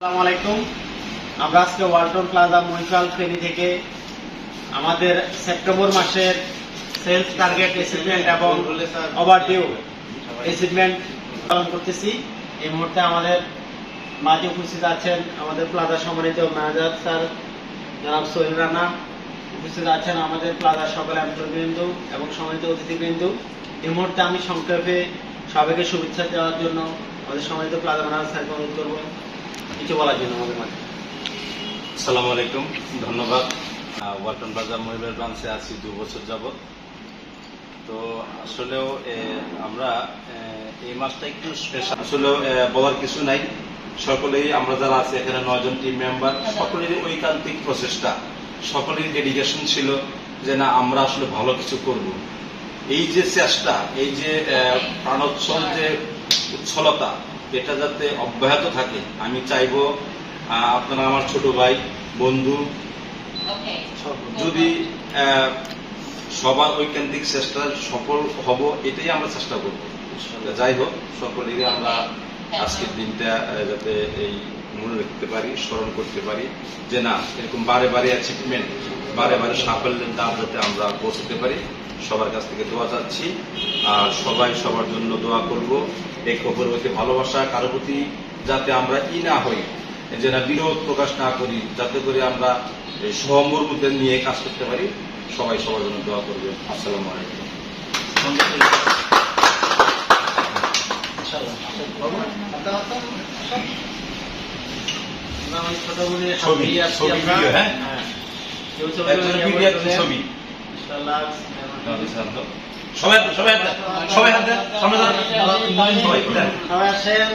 আসসালামু আলাইকুম। আমরা আজকে ওয়ালটন প্লাজা মহিশাল ফেনী থেকে আমাদের সেপ্টেম্বর মাসের সেলস টার্গেট অ্যাচিভমেন্ট এবং ওভারডিউ অ্যাচিভমেন্ট পালন করতেছি। এই মুহূর্তে আমাদের মাঝে উপস্থিত আছেন আমাদের প্লাজা সম্মানিত ম্যানেজার স্যার জনাব সোহেল রানা, উপস্থিত আছেন আমাদের প্লাজার সকল এমপ্লয়িবৃন্দ এবং সম্মানিত অতিথিবৃন্দ। এই মুহূর্তে আমি সংক্ষেপে সবাইকে শুভেচ্ছা দেওয়ার জন্য আমাদের সম্মানিত প্লাজা ম্যানেজার স্যারকে অনুরোধ করবো কিছু বলার জন্য আমাদের মাঝে। আসসালামু আলাইকুম, ধন্যবাদ। ওয়ালটন প্লাজা মহিলার ব্রাঞ্চে আছি 2 বছর যাবত। তো আসলেও আমরা এই মাসটা একটু স্পেশাল, আসলেও বলার কিছু নাই। সকলেই আমরা যারা আছি এখানে 9 জন টিম মেম্বার, সকলেরই ঐকান্তিক প্রচেষ্টা, সকলেরই ডেডিকেশন ছিল যে না আমরা আসলে ভালো কিছু করব। এই যে চেষ্টা, এই যে প্রাণোচ্ছল যে উচ্ছলতা, এটা যাতে অব্যাহত থাকে। আমি চাইবো আপনারা আমার ছোট ভাই বন্ধু, যদি সবার ঐকান্তিক চেষ্টা সফল হব, এটাই আমরা চেষ্টা করব। যাই হোক, সকলেরই আমরা আজকের দিনটা যাতে এই মনে রাখতে পারি, স্মরণ করতে পারি যে না এরকম বারে বারে অ্যাচিভমেন্ট, বারে বারে সাফল্যের দাম যাতে আমরা পৌঁছতে পারি। সবার কাছ থেকে দোয়া চাচ্ছি, আর সবাই সবার জন্য দোয়া করব। এক অপরের প্রতি ভালোবাসা, কারো প্রতি যাতে আমরা না হই, যে না বিরোধ প্রকাশ না করি, যাতে করে আমরা সহমর্মিতা নিয়ে কাজ করতে পারি। সবাই সবার জন্য দোয়া করবেন। আসসালামু আলাইকুম। সবাই আসেন।